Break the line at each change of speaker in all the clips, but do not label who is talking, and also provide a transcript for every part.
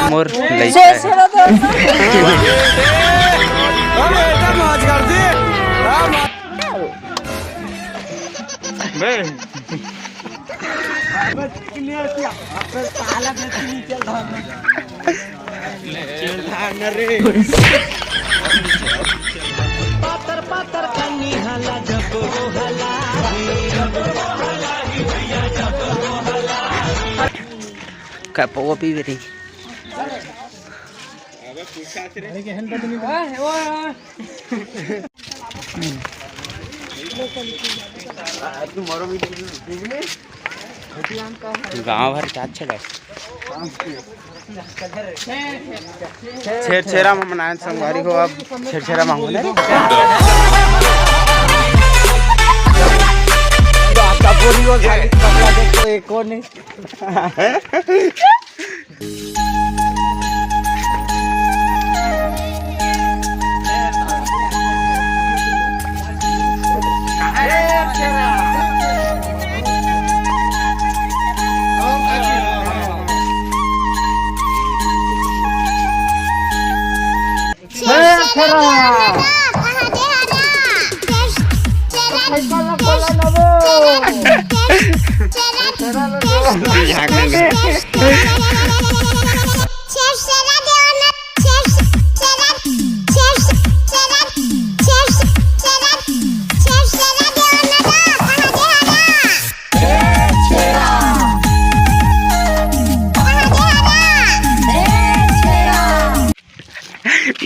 मोर क्या पवा पी रही गाँव भर चाट छेड़ा छेरा में मनाए संगवारी हो अब छेरा मांगो ना आपका पूरी वो खाली कपड़ा देखो एक और नहीं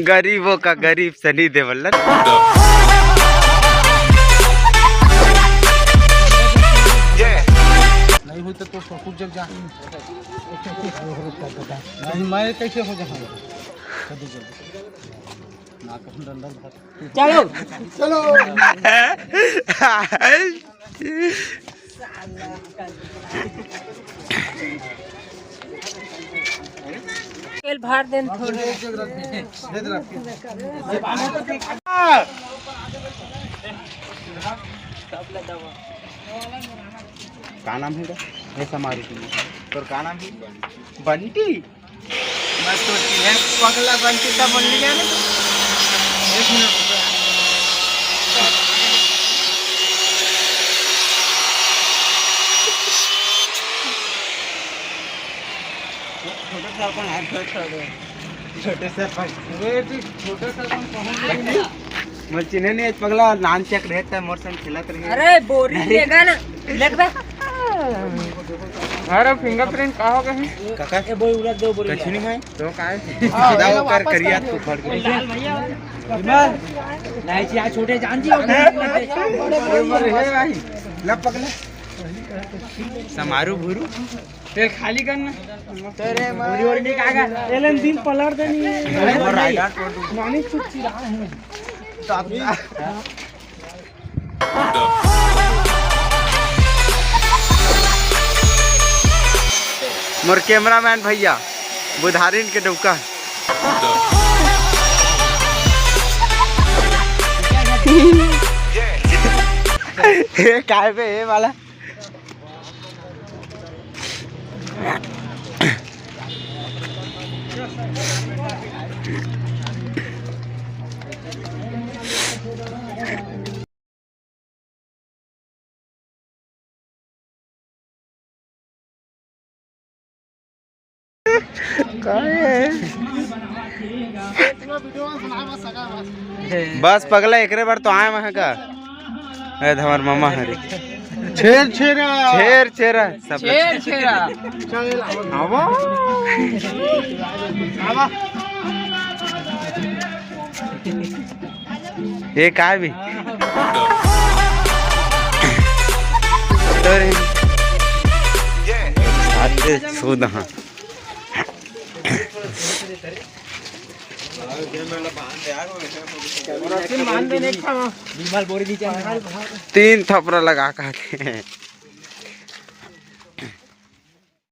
गरीबों का गरीब सनी देवल
नहीं होते तो कुछ जग जा नहीं मैं कैसे हो जाऊँ
चलो
चलो
भार देन थोड़े
का नाम है ऐसा मारुति तो का नाम है बंटी
मैं सोची है पगला बंटी का बोल लिया ना एक मिनट छोटा सा अपन हाथ छोटे से
छोटे से
मैं चिन्ह नहीं पगला नान चेक रहता है मोर संग खिलात रही
अरे बोरी लेगा ना लगता
अरे फिंगरप्रिंट का हो गए
काका
ए बोई उड़ा दो बोरी
कुछ नहीं है तो काय सीधा कर करिया तू फड़ के
लाल भैया नहीं जी आ छोटे जान जी
अरे भाई ला पगला समारू भूरू
तेल खाली करना
तेरे बोरी बोरी नहीं कागा
एलन दिन पलट देनी
और राइडर
मानी छुट्टी रहा है
मोर कैमरामैन भैया बुधारिन के डौका काय पे ये वाला बस पगला एकरे बार तो आए वहाँ का हमार मामा हरे
छेर छेरा
छेर छेरा सब
छेर छेरा
चल
आवा
आवा
ये काय भी सूद हाँ तीन थपड़ा लगा के